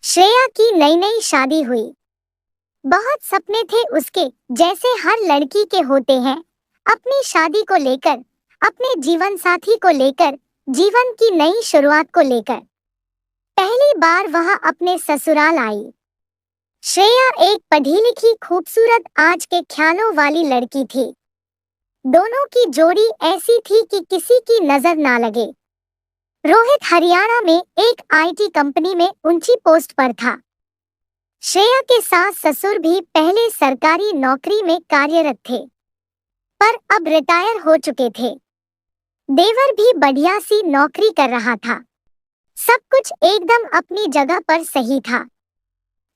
श्रेया की नई नई शादी हुई। बहुत सपने थे उसके, जैसे हर लड़की के होते हैं। अपनी शादी को लेकर, अपने जीवन साथी को लेकर, जीवन की नई शुरुआत को लेकर। पहली बार वह अपने ससुराल आई। श्रेया एक पढ़ी लिखी खूबसूरत आज के ख्यालों वाली लड़की थी। दोनों की जोड़ी ऐसी थी कि किसी की नजर ना लगे। रोहित हरियाणा में एक आईटी कंपनी में ऊंची पोस्ट पर था। श्रेया के सास ससुर भी पहले सरकारी नौकरी में कार्यरत थे, पर अब रिटायर हो चुके थे। देवर भी बढ़िया सी नौकरी कर रहा था। सब कुछ एकदम अपनी जगह पर सही था।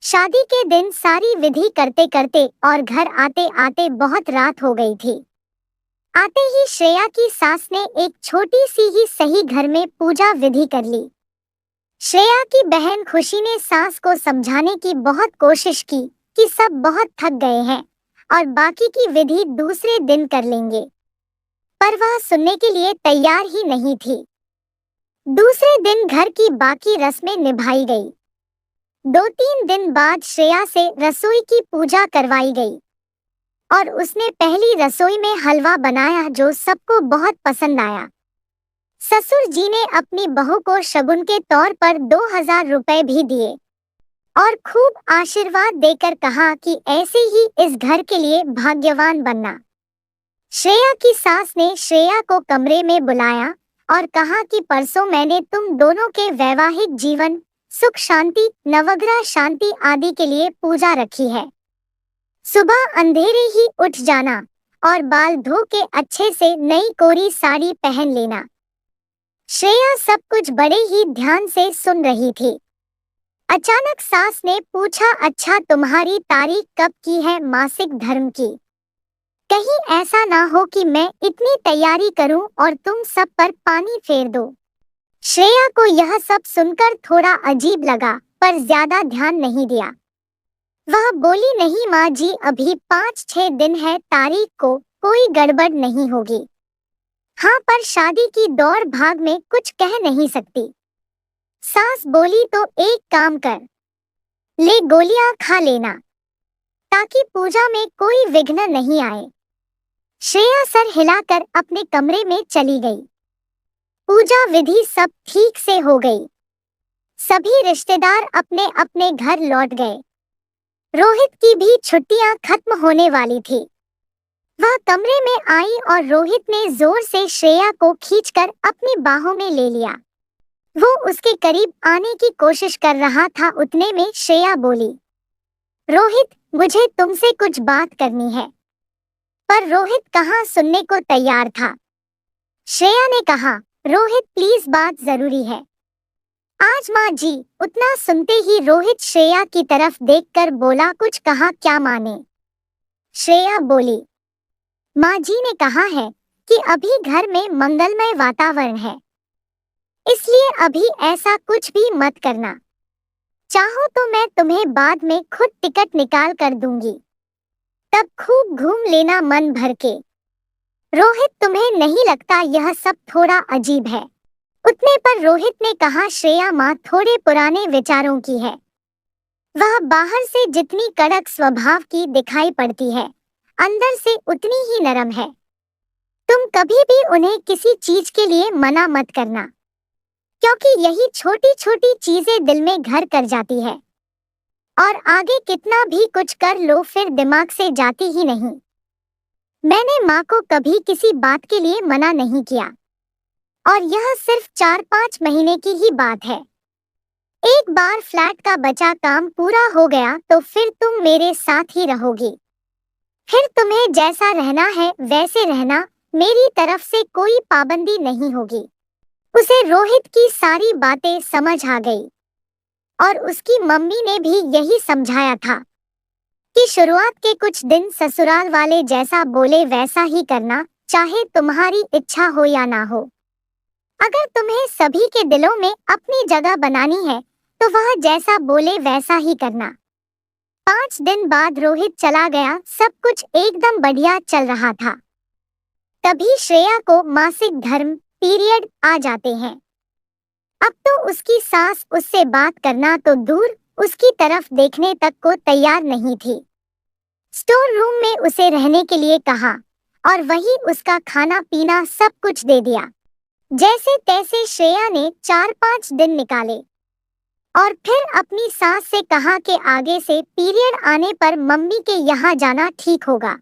शादी के दिन सारी विधि करते करते और घर आते आते बहुत रात हो गई थी। आते ही श्रेया की सास ने एक छोटी सी ही सही घर में पूजा विधि कर ली। श्रेया की बहन खुशी ने सास को समझाने की बहुत कोशिश की कि सब बहुत थक गए हैं और बाकी की विधि दूसरे दिन कर लेंगे, पर वह सुनने के लिए तैयार ही नहीं थी। दूसरे दिन घर की बाकी रस्में निभाई गई। 2-3 दिन बाद श्रेया से रसोई की पूजा करवाई गई और उसने पहली रसोई में हलवा बनाया जो सबको बहुत पसंद आया। ससुर जी ने अपनी बहू को शगुन के तौर पर 2000 रुपए भी दिए और खूब आशीर्वाद देकर कहा कि ऐसे ही इस घर के लिए भाग्यवान बनना। श्रेया की सास ने श्रेया को कमरे में बुलाया और कहा कि परसों मैंने तुम दोनों के वैवाहिक जीवन, सुख शांति, नवग्रह शांति आदि के लिए पूजा रखी है। सुबह अंधेरे ही उठ जाना और बाल धो के अच्छे से नई कोरी साड़ी पहन लेना। श्रेया सब कुछ बड़े ही ध्यान से सुन रही थी। अचानक सास ने पूछा, अच्छा तुम्हारी तारीख कब की है मासिक धर्म की? कहीं ऐसा ना हो कि मैं इतनी तैयारी करूं और तुम सब पर पानी फेर दो। श्रेया को यह सब सुनकर थोड़ा अजीब लगा, पर ज्यादा ध्यान नहीं दिया। वह बोली, नहीं माँ जी, अभी 5-6 दिन है तारीख को, कोई गड़बड़ नहीं होगी। हाँ, पर शादी की दौड़ भाग में कुछ कह नहीं सकती। सास बोली, तो एक काम कर, ले गोलियां खा लेना ताकि पूजा में कोई विघ्न नहीं आए। श्रेया सर हिलाकर अपने कमरे में चली गई। पूजा विधि सब ठीक से हो गई। सभी रिश्तेदार अपने अपने घर लौट गए। रोहित की भी छुट्टियां खत्म होने वाली थी। वह कमरे में आई और रोहित ने जोर से श्रेया को खींचकर अपनी बाहों में ले लिया। वो उसके करीब आने की कोशिश कर रहा था, उतने में श्रेया बोली, रोहित, मुझे तुमसे कुछ बात करनी है। पर रोहित कहाँ सुनने को तैयार था। श्रेया ने कहा, रोहित प्लीज, बात जरूरी है। आज माँ जी। उतना सुनते ही रोहित श्रेया की तरफ देखकर बोला, कुछ कहा क्या माने? श्रेया बोली, माँ जी ने कहा है कि अभी घर में मंगलमय वातावरण है, इसलिए अभी ऐसा कुछ भी मत करना। चाहो तो मैं तुम्हें बाद में खुद टिकट निकाल कर दूंगी, तब खूब घूम लेना मन भर के। रोहित, तुम्हें नहीं लगता यह सब थोड़ा अजीब है? उतने पर रोहित ने कहा, श्रेया माँ थोड़े पुराने विचारों की है। वह बाहर से जितनी कड़क स्वभाव की दिखाई पड़ती है, अंदर से उतनी ही नरम है। तुम कभी भी उन्हें किसी चीज के लिए मना मत करना, क्योंकि यही छोटी छोटी चीजें दिल में घर कर जाती है और आगे कितना भी कुछ कर लो फिर दिमाग से जाती ही नहीं। मैंने माँ को कभी किसी बात के लिए मना नहीं किया और यह सिर्फ 4-5 महीने की ही बात है। एक बार फ्लैट का बचा काम पूरा हो गया तो फिर तुम मेरे साथ ही रहोगी। फिर तुम्हें जैसा रहना है वैसे रहना, मेरी तरफ से कोई पाबंदी नहीं होगी। उसे रोहित की सारी बातें समझ आ गई और उसकी मम्मी ने भी यही समझाया था कि शुरुआत के कुछ दिन ससुराल वाले जैसा बोले वैसा ही करना, चाहे तुम्हारी इच्छा हो या ना हो। अगर तुम्हें सभी के दिलों में अपनी जगह बनानी है तो वह जैसा बोले वैसा ही करना। 5 दिन बाद रोहित चला गया। सब कुछ एकदम बढ़िया चल रहा था। तभी श्रेया को मासिक धर्म पीरियड आ जाते हैं। अब तो उसकी सास उससे बात करना तो दूर, उसकी तरफ देखने तक को तैयार नहीं थी। स्टोर रूम में उसे रहने के लिए कहा और वही उसका खाना पीना सब कुछ दे दिया। जैसे तैसे श्रेया ने 4-5 दिन निकाले और फिर अपनी सास से कहा कि आगे से पीरियड आने पर मम्मी के यहाँ जाना ठीक होगा।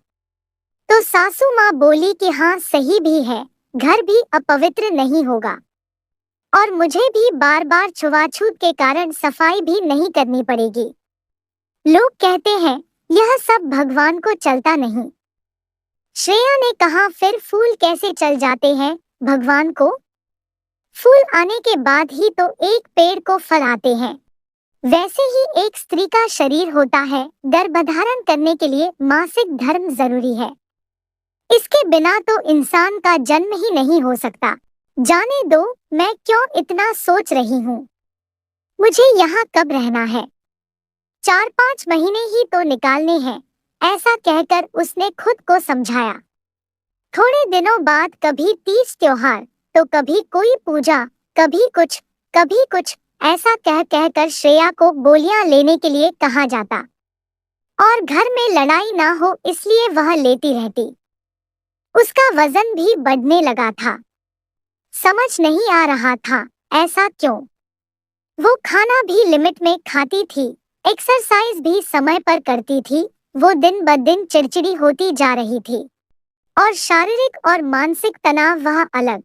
तो सासू माँ बोली कि हाँ सही भी है, घर भी अपवित्र नहीं होगा और मुझे भी बार बार छुआछूत के कारण सफाई भी नहीं करनी पड़ेगी। लोग कहते हैं यह सब भगवान को चलता नहीं। श्रेया ने कहा फिर फूल कैसे चल जाते हैं भगवान को? फूल आने के बाद ही तो एक पेड़ को फल आते हैं। वैसे ही एक स्त्री का शरीर होता है, गर्भधारण करने के लिए मासिक धर्म जरूरी है। इसके बिना तो इंसान का जन्म ही नहीं हो सकता। जाने दो, मैं क्यों इतना सोच रही हूँ। मुझे यहाँ कब रहना है? 4-5 महीने ही तो निकालने हैं, ऐसा कहकर उसने खुद को समझाया। थोड़े दिनों बाद कभी तीज त्योहार तो कभी कोई पूजा, कभी कुछ ऐसा कह कहकर श्रेया को गोलियां लेने के लिए कहा जाता और घर में लड़ाई ना हो इसलिए वह लेती रहती। उसका वजन भी बढ़ने लगा था। समझ नहीं आ रहा था ऐसा क्यों। वो खाना भी लिमिट में खाती थी, एक्सरसाइज भी समय पर करती थी। वो दिन ब दिन चिड़चिड़ी होती जा रही थी और शारीरिक और मानसिक तनाव वह अलग।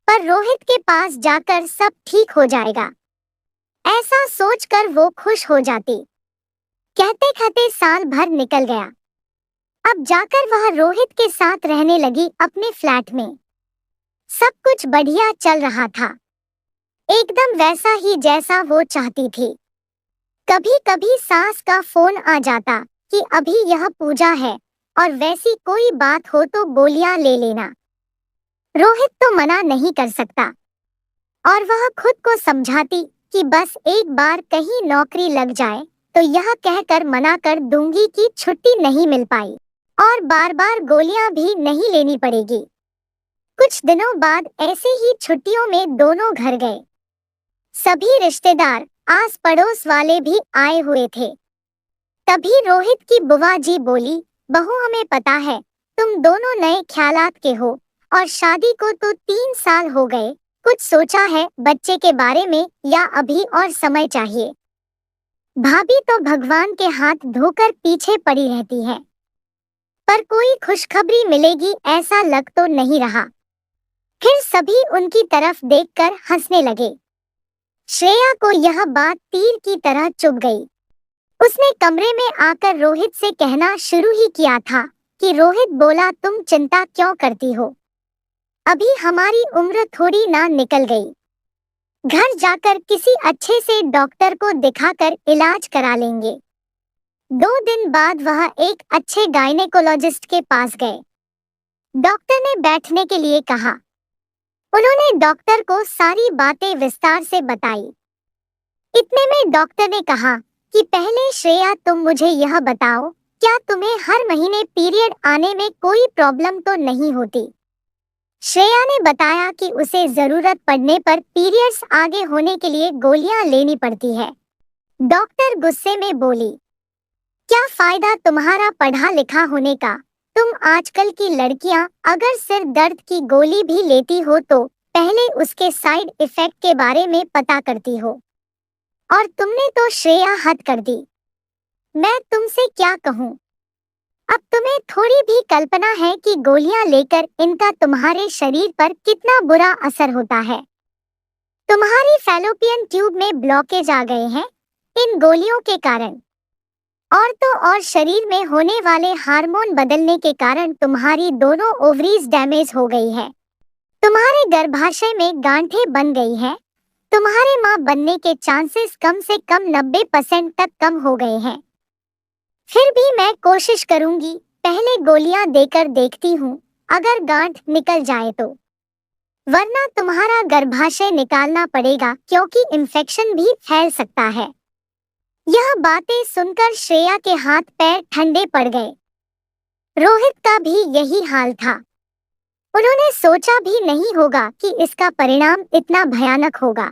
पर रोहित के पास जाकर सब ठीक हो जाएगा, ऐसा सोचकर वो खुश हो जाती। कहते कहते साल भर निकल गया। अब जाकर वह रोहित के साथ रहने लगी अपने फ्लैट में। सब कुछ बढ़िया चल रहा था, एकदम वैसा ही जैसा वो चाहती थी। कभी कभी सास का फोन आ जाता कि अभी यह पूजा है और वैसी कोई बात हो तो गोलियां ले लेना। रोहित तो मना नहीं कर सकता और वह खुद को समझाती कि बस एक बार कहीं नौकरी लग जाए तो यह कहकर मना कर दूंगी कि छुट्टी नहीं मिल पाई और बार बार गोलियां भी नहीं लेनी पड़ेगी। कुछ दिनों बाद ऐसे ही छुट्टियों में दोनों घर गए। सभी रिश्तेदार, आस पड़ोस वाले भी आए हुए थे। तभी रोहित की बुआ जी बोली, बहू हमें पता है तुम दोनों नए ख्यालात के हो और शादी को तो 3 साल हो गए, कुछ सोचा है बच्चे के बारे में या अभी और समय चाहिए? भाभी तो भगवान के हाथ धोकर पीछे पड़ी रहती है, पर कोई खुशखबरी मिलेगी ऐसा लग तो नहीं रहा। फिर सभी उनकी तरफ देखकर हंसने लगे। श्रेया को यह बात तीर की तरह चुभ गई। उसने कमरे में आकर रोहित से कहना शुरू ही किया था कि रोहित बोला, तुम चिंता क्यों करती हो, अभी हमारी उम्र थोड़ी ना निकल गई। घर जाकर किसी अच्छे से डॉक्टर को दिखाकर इलाज करा लेंगे। 2 दिन बाद वह एक अच्छे गायनेकोलॉजिस्ट के पास गए। डॉक्टर ने बैठने के लिए कहा। उन्होंने डॉक्टर को सारी बातें विस्तार से बताई। इतने में डॉक्टर ने कहा कि पहले श्रेया तुम मुझे यह बताओ, क्या तुम्हें हर महीने पीरियड आने में कोई प्रॉब्लम तो नहीं होती? श्रेया ने बताया कि उसे जरूरत पड़ने पर पीरियड्स आगे होने के लिए गोलियां लेनी पड़ती है। डॉक्टर गुस्से में बोली, क्या फायदा तुम्हारा पढ़ा लिखा होने का? तुम आजकल की लड़कियां अगर सिर दर्द की गोली भी लेती हो तो पहले उसके साइड इफेक्ट के बारे में पता करती हो, और तुमने तो श्रेया हद कर दी। मैं तुमसे क्या कहूँ? अब तुम्हें थोड़ी भी कल्पना है कि गोलियां लेकर इनका तुम्हारे शरीर पर कितना बुरा असर होता है। तुम्हारी फैलोपियन ट्यूब में ब्लॉकेज आ गए हैं इन गोलियों के कारण, और तो और शरीर में होने वाले हार्मोन बदलने के कारण तुम्हारी दोनों ओवरीज डैमेज हो गई है। तुम्हारे गर्भाशय में गांठें बन गई हैं। तुम्हारे मां बनने के चांसेस कम से कम 90% तक कम हो गए हैं। फिर भी मैं कोशिश करूंगी, पहले गोलियां देकर देखती हूँ, अगर गांठ निकल जाए तो, वरना तुम्हारा गर्भाशय निकालना पड़ेगा क्योंकि इन्फेक्शन भी फैल सकता है। यह बातें सुनकर श्रेया के हाथ पैर ठंडे पड़ गए। रोहित का भी यही हाल था। उन्होंने सोचा भी नहीं होगा कि इसका परिणाम इतना भयानक होगा।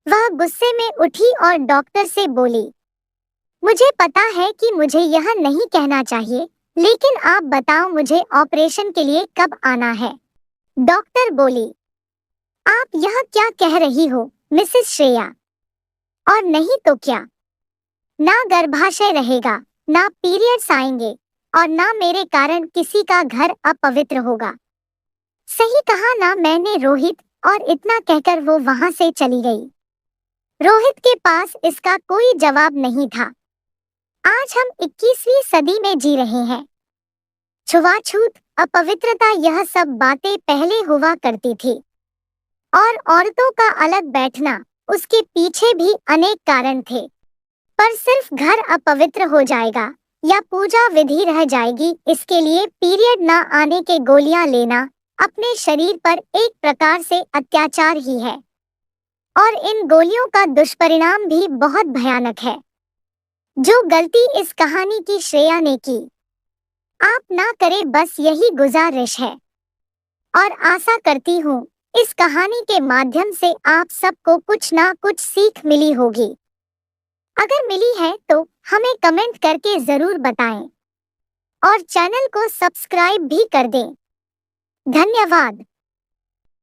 वह गुस्से में उठी और डॉक्टर से बोली, मुझे पता है कि मुझे यह नहीं कहना चाहिए, लेकिन आप बताओ मुझे ऑपरेशन के लिए कब आना है। डॉक्टर बोली, आप यह क्या कह रही हो मिसेस श्रेया? और नहीं तो क्या, ना गर्भाशय रहेगा, ना पीरियड्स आएंगे, और ना मेरे कारण किसी का घर अपवित्र होगा। सही कहा ना मैंने रोहित? और इतना कहकर वो वहां से चली गई। रोहित के पास इसका कोई जवाब नहीं था। आज हम 21वीं सदी में जी रहे हैं। छुआछूत, अपवित्रता, यह सब बातें पहले हुआ करती थी। और औरतों का अलग बैठना, उसके पीछे भी अनेक कारण थे। पर सिर्फ घर अपवित्र हो जाएगा या पूजा विधि रह जाएगी, इसके लिए पीरियड ना आने के गोलियां लेना अपने शरीर पर एक प्रकार से अत्याचार ही है। और इन गोलियों का दुष्परिणाम भी बहुत भयानक है। जो गलती इस कहानी की श्रेया ने की, आप ना करें, बस यही गुजारिश है। और आशा करती हूँ इस कहानी के माध्यम से आप सबको कुछ ना कुछ सीख मिली होगी। अगर मिली है तो हमें कमेंट करके जरूर बताएं और चैनल को सब्सक्राइब भी कर दें। धन्यवाद।